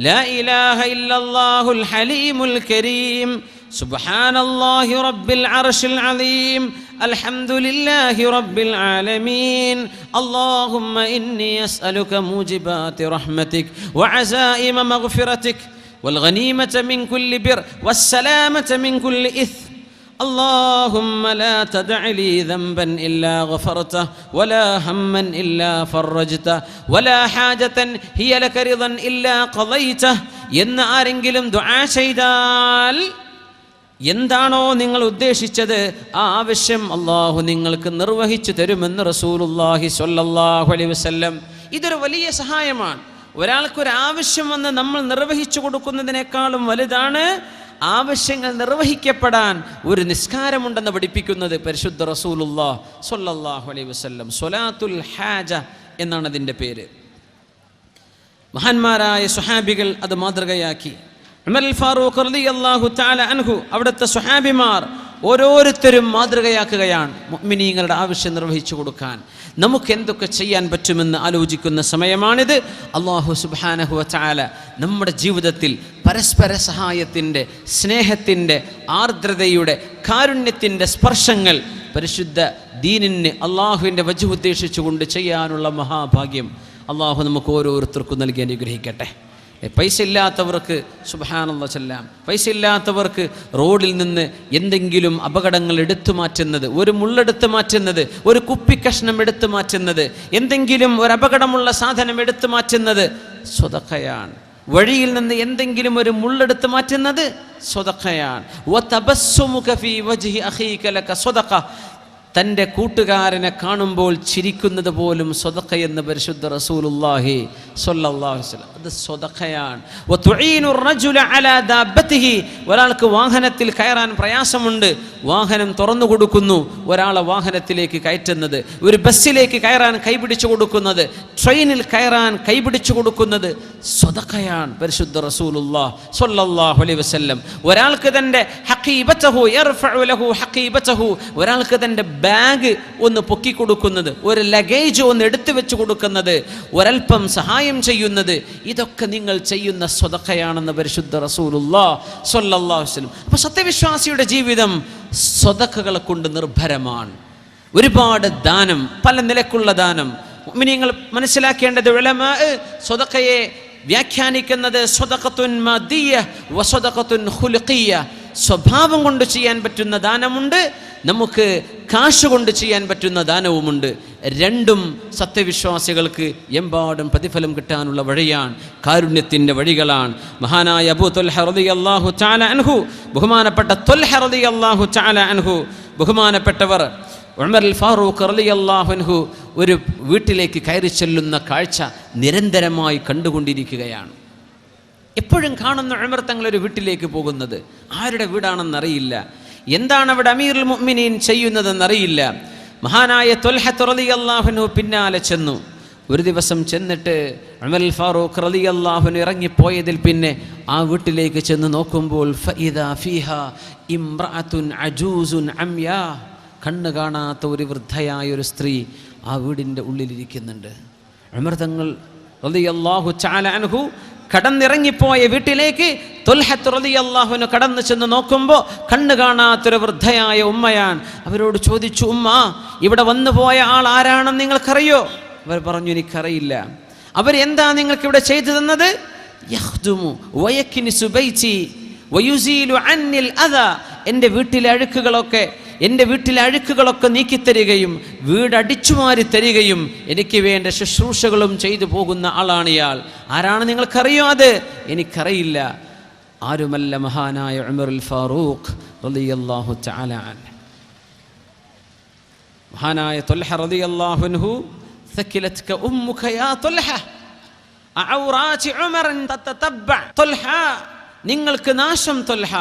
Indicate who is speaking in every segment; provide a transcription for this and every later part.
Speaker 1: ലാ ഇലാഹ ഇല്ലല്ലാഹുൽ ഹലീമുൽ കരീം, സുബ്ഹാനല്ലാഹി റബ്ബിൽ അർശിൽ അലീം, അൽഹംദുലില്ലാഹി റബ്ബിൽ ആലമീൻ, അല്ലാഹുമ്മ ഇന്നി അസ്അലുക മൂജിബാതി റഹ്മതിക് വഅസായിമ മഗ്ഫിറതിക് والغنيمة من كل بر والسلامة من كل إثم اللهم لا تدع لي ذنبا إلا غفرته ولا هما إلا فرجته ولا حاجة هي لك رضا إلا قضيته എന്ന് ആരെങ്കിലും ദുആ ചെയ്താൽ എന്താണോ നിങ്ങൾ ഉദ്ദേശിച്ചത് ആ ആവശ്യം അല്ലാഹു നിങ്ങൾക്ക് നിർവഹിച്ചു തരുമെന്ന് റസൂലുള്ളാഹി സ്വല്ലല്ലാഹു അലൈഹി വസല്ലം. ഇതൊരു വലിയ സഹായമാണ്. ഒരാൾക്കൊരു ആവശ്യം വന്ന് നമ്മൾ നിർവഹിച്ചു കൊടുക്കുന്നതിനേക്കാളും വലുതാണ് ആവശ്യങ്ങൾ നിർവഹിക്കപ്പെടാൻ ഒരു നിസ്കാരമുണ്ടെന്ന് പഠിപ്പിക്കുന്നത് പരിശുദ്ധ റസൂലുള്ളാഹി സ്വല്ലല്ലാഹു അലൈഹി വസല്ലം. സ്വലാത്തുൽ ഹാജ എന്നാണ് അതിൻ്റെ പേര്. മഹാന്മാരായ സ്വഹാബികൾ അത് മാതൃകയാക്കി. ഉമർ ഫാറൂഖ് റളിയല്ലാഹു തആല അൻഹു, അവിടുത്തെ സ്വഹാബിമാർ ഓരോരുത്തരും മാതൃകയാക്കുകയാണ് മുഅ്മിനീങ്ങളുടെ ആവശ്യം നിർവഹിച്ചു കൊടുക്കാൻ. നമുക്ക് എന്തൊക്കെ ചെയ്യാൻ പറ്റുമെന്ന് ആലോചിക്കുന്ന സമയമാണിത്. അല്ലാഹു സുബ്ഹാനഹു വ തആല നമ്മുടെ ജീവിതത്തിൽ പരസ്പര സഹായത്തിൻ്റെ, സ്നേഹത്തിൻ്റെ, ആർദ്രതയുടെ, കാരുണ്യത്തിൻ്റെ സ്പർശങ്ങൾ പരിശുദ്ധ ദീനിന് അള്ളാഹുവിൻ്റെ വജ്ഹ് ഉദ്ദേശിച്ചുകൊണ്ട് ചെയ്യാനുള്ള മഹാഭാഗ്യം അള്ളാഹു നമുക്ക് ഓരോരുത്തർക്കും നൽകി അനുഗ്രഹിക്കട്ടെ. പൈസ ഇല്ലാത്തവർക്ക് സുബ്ഹാനല്ലാഹ് ചൊല്ലാം. പൈസ ഇല്ലാത്തവർക്ക് റോഡിൽ നിന്ന് എന്തെങ്കിലും അപകടങ്ങൾ എടുത്തു മാറ്റുന്നത്, ഒരു മുള്ളെടുത്ത് മാറ്റുന്നത്, ഒരു കുപ്പിക്കഷ്ണം എടുത്തു മാറ്റുന്നത്, എന്തെങ്കിലും ഒരു അപകടമുള്ള സാധനം എടുത്തു മാറ്റുന്നത് സ്വതഖയാണ്. വഴിയിൽ നിന്ന് എന്തെങ്കിലും ഒരു മുള്ളെടുത്ത് മാറ്റുന്നത് സ്വതഖയാണ്. വതബസ്സുമുക ഫീ വജ്ഹി അഖീക ലക സ്വതഖ, തൻ്റെ കൂട്ടുകാരനെ കാണുമ്പോൾ ചിരിക്കുന്നത് പോലും സ്വതഖയെന്ന് പരിശുദ്ധ റസൂലുള്ളാഹി സ്വല്ലല്ലാഹു അലൈഹി വസല്ലം. അത് സ്വതഖയാണ്. വതുഈനു റജുല അലാ ദാബത്തിഹി, ഒരാൾക്ക് വാഹനത്തിൽ കയറാൻ പ്രയാസമുണ്ട്, വാഹനം തുറന്നു കൊടുക്കുന്നു, ഒരാളെ വാഹനത്തിലേക്ക് കയറ്റുന്നത്, ഒരു ബസ്സിലേക്ക് കയറാൻ കൈപിടിച്ചു കൊടുക്കുന്നത്, ട്രെയിനിൽ കയറാൻ കൈപിടിച്ചു കൊടുക്കുന്നത് സ്വതഖയാണ് പരിശുദ്ധ റസൂലുള്ളാഹി സ്വല്ലല്ലാഹു അലൈഹി വസല്ലം. ഒരാൾക്ക് തൻ്റെ ഹഖീബതഹു യർഫഉ ലഹു ഹഖീബതഹു, ഒരാൾക്ക് തൻ്റെ ബാഗ് ഒന്ന് പൊക്കി കൊടുക്കുന്നത്, ഒരു ലഗേജ് ഒന്ന് എടുത്തു വെച്ച് കൊടുക്കുന്നത്, ഒരൽപ്പം സഹായം ചെയ്യുന്നത്, ഇതൊക്കെ നിങ്ങൾ ചെയ്യുന്ന സ്വതഖയാണെന്ന് പരിശുദ്ധ റസൂലുള്ളാഹി സ്വല്ലല്ലാഹു അലൈഹി വസല്ലം. അപ്പോൾ സത്യവിശ്വാസിയുടെ ജീവിതം സ്വതഖകളെ കൊണ്ട് നിർഭരമാണ്. ഒരുപാട് ദാനം, പല നിലക്കുള്ള ദാനം. മുഅ്മിനീങ്ങൾ മനസ്സിലാക്കേണ്ടത്, ഉലമാ സ്വതഖയെ വ്യാഖ്യാനിക്കുന്നത് സ്വതഖത്തുൻ മാദിയ്യ വ സ്വതഖത്തുൻ ഖുലുഖിയ്യ. സ്വഭാവം കൊണ്ട് ചെയ്യാൻ പറ്റുന്ന ദാനമുണ്ട്, നമുക്ക് കാശ് കൊണ്ട് ചെയ്യാൻ പറ്റുന്ന ദാനവുമുണ്ട്. രണ്ടും സത്യവിശ്വാസികൾക്ക് എമ്പാടും പ്രതിഫലം കിട്ടാനുള്ള വഴിയാണ്, കാരുണ്യത്തിൻ്റെ വഴികളാണ്. മഹാനായ അബൂ ത്വൽഹ റളിയല്ലാഹു തആല അൻഹു, ബഹുമാനപ്പെട്ട ത്വൽഹ റളിയല്ലാഹു തആല അൻഹു, ബഹുമാനപ്പെട്ടവർ ഉമർ ഫാറൂഖ് റളിയല്ലാഹു അൻഹു ഒരു വീട്ടിലേക്ക് കയറി ചെല്ലുന്ന കാഴ്ച നിരന്തരമായി കണ്ടുകൊണ്ടിരിക്കുകയാണ്. എപ്പോഴും കാണുന്ന ഉമർ തങ്ങളൊരു വീട്ടിലേക്ക് പോകുന്നത്, ആരുടെ വീടാണെന്നറിയില്ല, എന്താണ് അവിടെ അമീറുൽ മുഅ്മിനീൻ ചെയ്യുന്നതെന്നറിയില്ല. മഹാനായ ത്വൽഹ റളിയല്ലാഹു അൻഹു പിന്നാലെ ചെന്നു. ഒരു ദിവസം ചെന്നിട്ട് ഉമർ ഫാറൂഖ് റളിയല്ലാഹു അൻഹു ഇറങ്ങിപ്പോയതിൽ പിന്നെ ആ വീട്ടിലേക്ക് ചെന്ന് നോക്കുമ്പോൾ ഫഇദാ ഫീഹാ ഇംറഅത്തുൻ അജൂസുൻ അംയാ, കണ്ണ് കാണാത്ത ഒരു വൃദ്ധയായ ഒരു സ്ത്രീ ആ വീടിൻ്റെ ഉള്ളിലിരിക്കുന്നുണ്ട്. ഉമർ തങ്ങൾ റളിയല്ലാഹു തആല അൻഹു കടന്നിറങ്ങിപ്പോയ വീട്ടിലേക്ക് ത്വൽഹ റളിയല്ലാഹു അൻഹു കടന്നു ചെന്ന് നോക്കുമ്പോൾ കണ്ണ് കാണാത്തൊരു വൃദ്ധയായ ഉമ്മയാണ്. അവരോട് ചോദിച്ചു, ഉമ്മ, ഇവിടെ വന്നു പോയ ആൾ ആരാണെന്ന് നിങ്ങൾക്കറിയോ? അവർ പറഞ്ഞു, എനിക്കറിയില്ല. അവരെന്താ നിങ്ങൾക്കിവിടെ ചെയ്തു തന്നത്? യഖ്ദുമു വയക്നിസു ബൈതി വയുസീലു അന്നിൽ അദാ, എൻ്റെ വീട്ടിലെ അഴുക്കുകളൊക്കെ നീക്കിത്തരികയും വീടടിച്ചുമാരി തരികയും എനിക്ക് വേണ്ട ശുശ്രൂഷകളും ചെയ്തു പോകുന്ന ആളാണ് ഇയാൾ. ആരാണ് നിങ്ങൾക്കറിയോ? അത് എനിക്കറിയില്ല. ആരുമല്ല, മഹാനായ ഉമറുൽ ഫാറൂഖ് റളിയല്ലാഹു തആല അൻഹു. മഹാനായ ത്വൽഹ റളിയല്ലാഹു അൻഹു, ثكلتك أمك يا طلحة أعورات عمر تتتبع طلحة, നിങ്ങൾക്ക് നാശം ത്വൽഹ.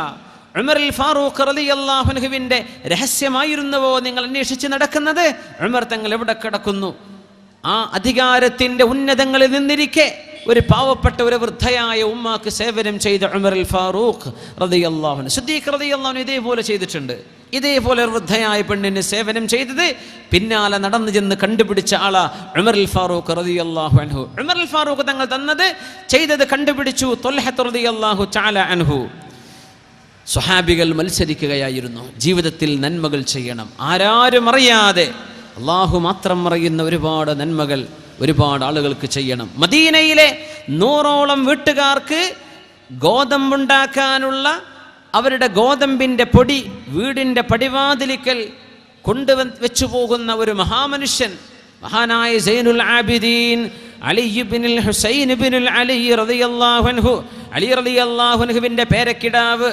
Speaker 1: ഉമറുൽ ഫാറൂഖ് റളിയല്ലാഹു അൻഹുവിൻ്റെ രഹസ്യമായിരുന്നുവോ നിങ്ങൾ അന്വേഷിച്ച് നടക്കുന്നത്? ഉമർ തങ്ങൾ എവിടെ കിടക്കുന്നു? ആ അധികാരത്തിൻ്റെ ഉന്നതങ്ങളിൽ നിന്നിരിക്കെ ഒരു പാവപ്പെട്ട ഒരു വൃദ്ധയായ ഉമ്മാക്ക് സേവനം ചെയ്ത ഉമർ അൽ ഫാറൂഖ് റളിയല്ലാഹു അൻഹു, സിദ്ദീഖ് റളിയല്ലാഹു അൻഹു ഇതേപോലെ ചെയ്തിട്ടുണ്ട്. ഇതേപോലെ വൃദ്ധയായ പെണ്ണിന് സേവനം ചെയ്തത് പിന്നാലെ നടന്നു ചെന്ന് കണ്ടുപിടിച്ച ആളാ ഉമർ അൽ ഫാറൂഖ് റളിയല്ലാഹു അൻഹു. ഉമർ അൽ ഫാറൂഖ് തങ്ങൾ തന്നത് ചെയ്തത് കണ്ടുപിടിച്ചു ത്വൽഹത്ത് റളിയല്ലാഹു തആല അൻഹു. സ്വഹാബികൾ മത്സരിക്കുകയായിരുന്നു, ജീവിതത്തിൽ നന്മകൾ ചെയ്യണം, ആരാരും അറിയാതെ അള്ളാഹു മാത്രം അറിയുന്ന ഒരുപാട് നന്മകൾ ഒരുപാട് ആളുകൾക്ക് ചെയ്യണം. മദീനയിലെ 100ഓളം വീട്ടുകാർക്ക് ഗോതമ്പുണ്ടാക്കാനുള്ള അവരുടെ ഗോതമ്പിൻ്റെ പൊടി വീടിൻ്റെ പടിവാതിലിക്കൽ കൊണ്ടുവച്ചു പോകുന്ന ഒരു മഹാമനുഷ്യൻ, മഹാനായ സൈനുൽ ആബിദീൻ അലി ഇബ്നുൽ ഹുസൈൻ ഇബ്നുൽ അലി റളിയല്ലാഹു അൻഹു, അലി റളിയല്ലാഹു അൻഹുവിൻ്റെ പേരക്കിടാവ്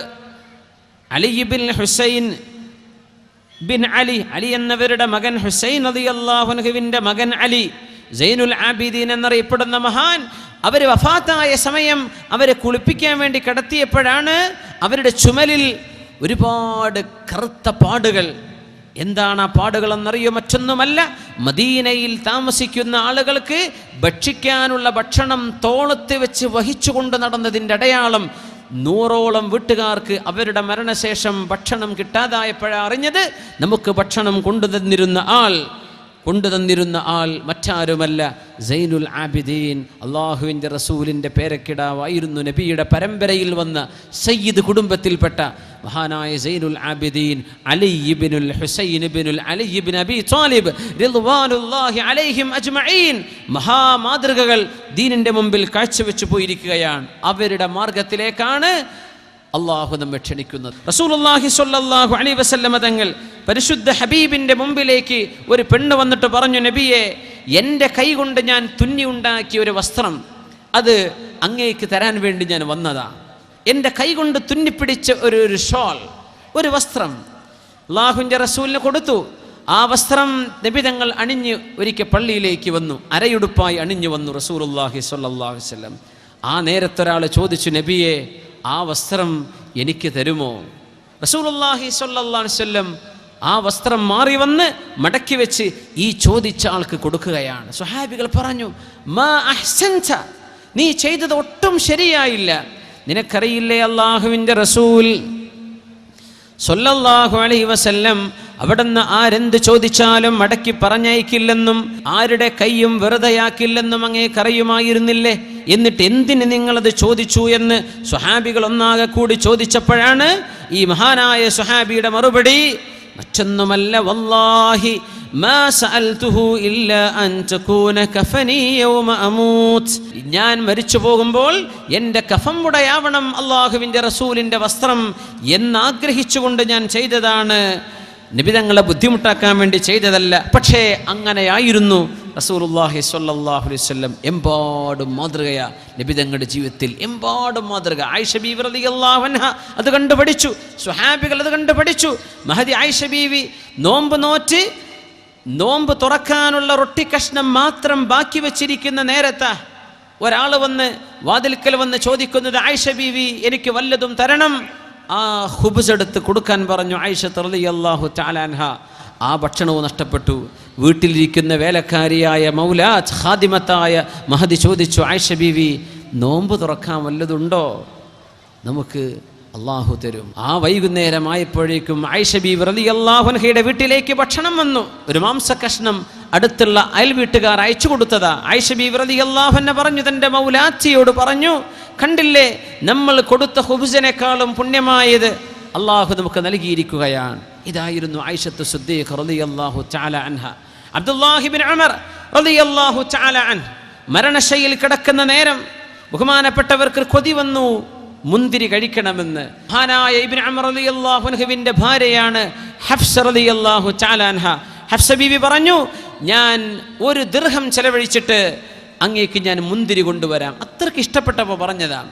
Speaker 1: അലി ഇബ്നുൽ ഹുസൈൻ ബിൻ അലി, അലി എന്നവരുടെ മകൻ ഹുസൈൻ റളിയല്ലാഹു അൻഹുവിൻ്റെ മകൻ അലി, സൈനുൽ ആബിദീൻ എന്നറിയപ്പെടുന്ന മഹാൻ, അവർ വഫാത്തായ സമയം അവരെ കുളിപ്പിക്കാൻ വേണ്ടി കിടത്തിയപ്പോഴാണ് അവരുടെ ചുമലിൽ ഒരുപാട് കറുത്ത പാടുകൾ. എന്താണ് ആ പാടുകളെന്നറിയോ? മറ്റൊന്നുമല്ല, മദീനയിൽ താമസിക്കുന്ന ആളുകൾക്ക് ഭക്ഷിക്കാനുള്ള ഭക്ഷണം തോളത്ത് വെച്ച് വഹിച്ചുകൊണ്ട് നടന്നതിൻ്റെ അടയാളം. 100ഓളം വീട്ടുകാർക്ക് അവരുടെ മരണശേഷം ഭക്ഷണം കിട്ടാതായപ്പോഴാണ് അറിഞ്ഞത് നമുക്ക് ഭക്ഷണം കൊണ്ടുതന്നിരുന്ന ആൾ മറ്റാരുമല്ല സൈനുൽ ആബിദീൻ, അള്ളാഹുവിൻ്റെ റസൂലിൻ്റെ പേരക്കിടാവായിരുന്നു. നബിയുടെ പരമ്പരയിൽ വന്ന സയ്യിദ് കുടുംബത്തിൽപ്പെട്ട മഹാനായ സൈനുൽ ആബിദീൻ അലി ഇബ്നുൽ ഹുസൈൻ ഇബ്നുൽ അലി ഇബ്നു അബി ത്വാലിബ് റിദ്വാനുല്ലാഹി അലൈഹിം അജ്മഈൻ മഹാമാതൃകകൾ ദീനിൻ്റെ മുമ്പിൽ കാഴ്ചവെച്ചു പോയിരിക്കുകയാണ്. അവരുടെ മാർഗത്തിലേക്കാണ് അള്ളാഹു നമ്മെ ക്ഷണിക്കുന്നത്. റസൂലുള്ളാഹി സ്വല്ലല്ലാഹു അലൈഹി വസല്ലമ തങ്ങൾ പരിശുദ്ധ ഹബീബിൻ്റെ മുമ്പിലേക്ക് ഒരു പെണ്ണ് വന്നിട്ട് പറഞ്ഞു, നബിയെ, എൻ്റെ കൈ കൊണ്ട് ഞാൻ തുന്നി ഉണ്ടാക്കിയ ഒരു വസ്ത്രം അത് അങ്ങേക്ക് തരാൻ വേണ്ടി ഞാൻ വന്നതാ. എൻ്റെ കൈ കൊണ്ട് തുന്നിപ്പിടിച്ച ഒരു ഷോൾ, ഒരു വസ്ത്രം അള്ളാഹുവിൻ്റെ റസൂലിന് കൊടുത്തു. ആ വസ്ത്രം നബി തങ്ങൾ അണിഞ്ഞ് ഒരിക്കൽ പള്ളിയിലേക്ക് വന്നു, അരയുടുപ്പായി അണിഞ്ഞു വന്നു റസൂലുള്ളാഹി സ്വല്ലല്ലാഹു അലൈഹി വസല്ലം. ആ നേരത്തൊരാൾ ചോദിച്ചു, നബിയെ, ആ വസ്ത്രം എനിക്ക് തരുമോ? റസൂലുള്ളാഹി സ്വല്ലല്ലാഹു അലൈഹി വസല്ലം ആ വസ്ത്രം മാറി വന്ന് മടക്കി വെച്ച് ഈ ചോദിച്ച ആൾക്ക് കൊടുക്കുകയാണ്. സ്വഹാബികൾ പറഞ്ഞു, മാ അഹ്സൻത, നീ ചെയ്തത് ഒട്ടും ശരിയായില്ല. നിനക്കറിയില്ലേ അള്ളാഹുവിൻ്റെ റസൂൽ സ്വല്ലല്ലാഹു അലൈഹി വസല്ലം അവിടുന്ന് ആരെന്ത് ചോദിച്ചാലും മടക്കി പറഞ്ഞയക്കില്ലെന്നും ആരുടെ കൈയും വെറുതെയാക്കില്ലെന്നും അങ്ങേക്കറിയുമായിരുന്നില്ലേ? എന്നിട്ട് എന്തിന് നിങ്ങളത് ചോദിച്ചു എന്ന് സ്വഹാബികൾ ഒന്നാകെ കൂടി ചോദിച്ചപ്പോഴാണ് ഈ മഹാനായ സ്വഹാബിയുടെ മറുപടി, മറ്റൊന്നുമല്ല, വല്ലാഹി മാ സഅൽതുഹു ഇല്ലാ അൻ തകൂന കഫനി യൗമ അമൂത്, ഞാൻ മരിച്ചു പോകുമ്പോൾ എൻ്റെ കഫം ഉടയാവണം അള്ളാഹുവിൻ്റെ റസൂലിൻ്റെ വസ്ത്രം എന്നാഗ്രഹിച്ചുകൊണ്ട് ഞാൻ ചെയ്തതാണ്. നിബിതങ്ങളെ ബുദ്ധിമുട്ടാക്കാൻ വേണ്ടി ചെയ്തതല്ല. പക്ഷേ അങ്ങനെയായിരുന്നു റസൂലുള്ളാഹി സ്വല്ലല്ലാഹു അലൈഹി വസല്ലം. എമ്പാടും മാതൃകയാ നിബിതങ്ങളുടെ ജീവിതത്തിൽ, എമ്പാടും മാതൃക. ആയിഷ ബീവി റളിയല്ലാഹു അൻഹ അത് കണ്ടു പഠിച്ചു, സ്വഹാബികൾ അത് കണ്ടു പഠിച്ചു. മഹദി ആയിഷ ബീവി നോമ്പ് തുറക്കാനുള്ള റൊട്ടി കഷ്ണം മാത്രം ബാക്കി വെച്ചിരിക്കുന്ന നേരത്താ ഒരാൾ വന്ന് വാതിൽക്കൽ വന്ന് ചോദിക്കുന്നത്, ആയിഷ ബീവി, എനിക്ക് വല്ലതും തരണം. ആ ഖുബ്സ് എടുത്ത് കൊടുക്കാൻ പറഞ്ഞു ആയിഷ റളിയല്ലാഹു തആല അൻഹ. ആ ഭക്ഷണവും നഷ്ടപ്പെട്ടു. വീട്ടിലിരിക്കുന്ന വേലക്കാരിയായ മൗലാത്ത് ഖാദിമത്തായ മഹദി ചോദിച്ചു, ആയിഷ ബീവി, നോമ്പ് തുറക്കാൻ വല്ലതുണ്ടോ? നമുക്ക് അള്ളാഹു തരും. ആ വൈകുന്നേരമായപ്പോഴേക്കും ആയിഷ ബീവി റളിയല്ലാഹു അൻഹയുടെ വീട്ടിലേക്ക് ഭക്ഷണം വന്നു. ഒരു മാംസ കഷ്ണം അടുത്തുള്ള അയൽ വീട്ടുകാർ അയച്ചു കൊടുത്തതാ. ആയിഷ ബീവി റളിയല്ലാഹു അൻഹ പറഞ്ഞു, തൻ്റെ മൗലാത്തിയോട് പറഞ്ഞു, കണ്ടില്ലേ, നമ്മൾ കൊടുത്ത ഖുബ്സിനേക്കാളും പുണ്യമായത് അള്ളാഹു നമുക്ക് നൽകിയിരിക്കുകയാണ്. ഇതായിരുന്നു ആയിഷത്തു സിദ്ദീഖ റളിയല്ലാഹു തആല അൻഹ. അബ്ദുല്ലാഹി ഇബ്നു ഉമർ റളിയല്ലാഹു തആല അൻഹു മരണശയ്യയിൽ കിടക്കുന്ന നേരം ബഹുമാനപ്പെട്ടവർക്ക് കൊതി വന്നു മുന്തിരി കഴിക്കണമെന്ന്. മഹാനായ ഇബ്നു ഉമർ റളിയല്ലാഹു അൻഹുവിൻ്റെ ഭാര്യയാണ് ഹഫ്സ റളിയല്ലാഹു തആല അൻഹ. ഹഫ്സ ബീവി പറഞ്ഞു, ഞാൻ 1 ദിർഹം ചെലവഴിച്ചിട്ട് അങ്ങേക്ക് ഞാൻ മുന്തിരി കൊണ്ടുവരാം. അത്രയ്ക്ക് ഇഷ്ടപ്പെട്ടപ്പോൾ പറഞ്ഞതാണ്.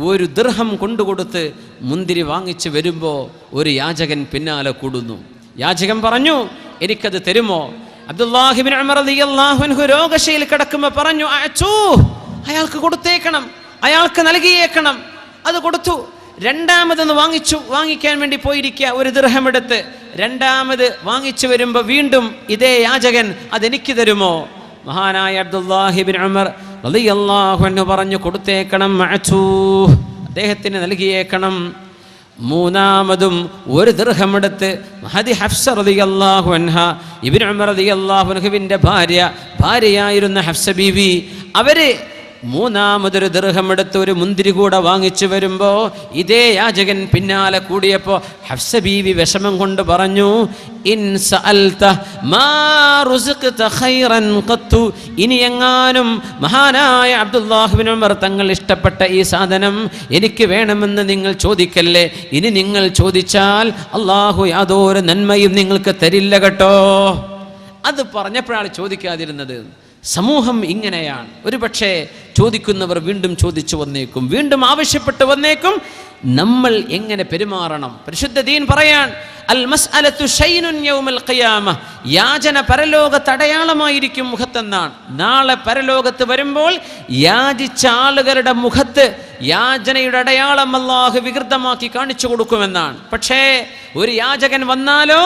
Speaker 1: 1 ദിർഹം കൊണ്ടുകൊടുത്ത് മുന്തിരി വാങ്ങിച്ച് വരുമ്പോൾ ഒരു യാചകൻ പിന്നാലെ കൂടുന്നു. യാചകൻ പറഞ്ഞു, എനിക്കത് തരുമോ? അബ്ദുല്ലാഹി ഇബ്നു ഉമർ റളിയല്ലാഹു അൻഹു രോഗശയിൽ കിടക്കുമ്പോൾ പറഞ്ഞു, അയാൾക്ക് കൊടുത്തേക്കണം, അയാൾക്ക് നൽകിയേക്കണം. അത് കൊടുത്തു. രണ്ടാമതൊന്ന് വാങ്ങിക്കാൻ വേണ്ടി പോയിരിക്കുക. 1 ദിർഹം എടുത്ത് രണ്ടാമത് വാങ്ങിച്ചു വരുമ്പോൾ വീണ്ടും ഇതേ യാചകൻ, അതെനിക്ക് തരുമോ? മഹാനായ അബ്ദുല്ലാഹി ഇബ്നു ഉമർ റളിയല്ലാഹു അൻഹു പറഞ്ഞു കൊടുത്തേക്കണം, മഅ്തൂ അദ്ദേഹത്തിന് നൽകിയേക്കണം. മൂന്നാമതും ഒരു ദിർഹം എടുത്ത് മഹദി ഹഫ്സ റളിയല്ലാഹു അൻഹ, ഇബ്നു ഉമർ റളിയല്ലാഹു അൻഹുവിൻ്റെ ഭാര്യയായിരുന്ന ഹഫ്സ ബീവി, അവര് മൂന്നാമതൊരു ദിർഹം എടുത്ത് ഒരു മുന്തിരി കൂടെ വാങ്ങിച്ചു വരുമ്പോൾ ഇതേ യാചകൻ പിന്നാലെ കൂടിയപ്പോൾ ഹഫ്സ ബീവി വിഷമം കൊണ്ട് പറഞ്ഞു, ഇൻ സഅൽത മാ റുസിഖ്ത ഖൈറൻ ഖത്തു, ഇനി എങ്ങാനും മഹാനായ അബ്ദുല്ലാഹ് ഇബ്നു ഉമർ തങ്ങൾ ഇഷ്ടപ്പെട്ട ഈ സാധനം എനിക്ക് വേണമെന്ന് നിങ്ങൾ ചോദിക്കല്ലേ. ഇനി നിങ്ങൾ ചോദിച്ചാൽ അള്ളാഹു യാതൊരു നന്മയും നിങ്ങൾക്ക് തരില്ല കേട്ടോ. അത് പറഞ്ഞപ്പോഴാണ് ചോദിക്കാതിരുന്നത്. സമൂഹം ഇങ്ങനെയാണ്. ഒരു പക്ഷേ ചോദിക്കുന്നവർ വീണ്ടും ചോദിച്ചു വന്നേക്കും, വീണ്ടും ആവശ്യപ്പെട്ട് വന്നേക്കും. നമ്മൾ എങ്ങനെ പെരുമാറണം? പരിശുദ്ധ ദീൻ പറയാൻ, അൽ മസ്അലത്തു ശൈനുൻ യൗമൽ ഖിയാമ, യാചന പരലോകത്ത് അടയാളമായിരിക്കും മുഖത്തെന്നാണ്. നാളെ പരലോകത്ത് വരുമ്പോൾ യാചിച്ച ആളുകളുടെ മുഖത്ത് യാചനയുടെ അടയാളം അല്ലാഹു വികൃതമാക്കി കാണിച്ചു കൊടുക്കുമെന്നാണ്. പക്ഷേ ഒരു യാചകൻ വന്നാലോ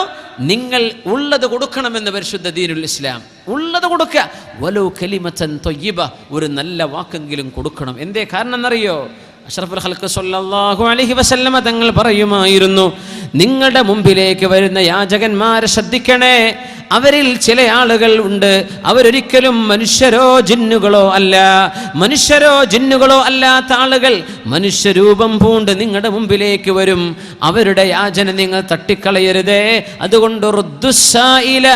Speaker 1: നിങ്ങൾ ഉള്ളത് കൊടുക്കണമെന്ന് പരിശുദ്ധ ദീനുൽ ഇസ്ലാം. ഉള്ളത് കൊടുക്കുക, വലൗ കലിമതൻ ത്വയ്യിബ, ഒരു നല്ല വാക്കെങ്കിലും കൊടുക്കണം. എന്തേ കാരണം എന്നറിയോ? അഷ്റഫുൽ ഖൽഖ് സ്വല്ലല്ലാഹു അലൈഹി വസല്ലമ തങ്ങൾ പറയുമായിരുന്നു, നിങ്ങളുടെ മുമ്പിലേക്ക് വരുന്ന യാചകന്മാരെ ശ്രദ്ധിക്കണേ. അവരിൽ ചില ആളുകൾ ഉണ്ട്, അവരൊരിക്കലും മനുഷ്യരോ ജിന്നുകളോ അല്ലാത്ത ആളുകൾ മനുഷ്യരൂപം പൂണ്ട് നിങ്ങളുടെ മുമ്പിലേക്ക് വരും. അവരുടെ യാചന നിങ്ങൾ തട്ടിക്കളയരുതേ. അതുകൊണ്ട് റുദ്ദുസ്സായില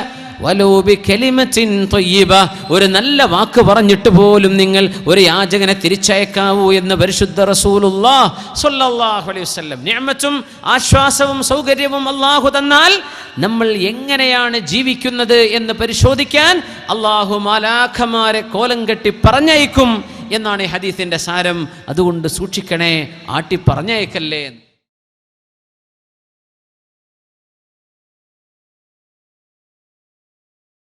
Speaker 1: വലൗ ബികലിമത്തിൻ ത്വയ്യിബ, ഒരു നല്ല വാക്ക് പറഞ്ഞിട്ട് പോലും നിങ്ങൾ ഒരു യാചകനെ തിരിച്ചയക്കാവൂ എന്ന് പരിശുദ്ധ റസൂലുള്ളാഹ് സ്വല്ലല്ലാഹു അലൈഹി വസല്ലം. നിഅമത്തും ആശ്വാസവും സൗകര്യവും അല്ലാഹു തന്നാൽ നമ്മൾ എങ്ങനെയാണ് ജീവിക്കുന്നത് എന്ന് പരിശോധിക്കാൻ അല്ലാഹു മലാഖമാരെ കോലം കെട്ടി പറഞ്ഞയക്കും എന്നാണ് ഈ ഹദീസിന്റെ സാരം. അതുകൊണ്ട് സൂക്ഷിക്കണേ, ആട്ടി പറഞ്ഞയക്കല്ലേ.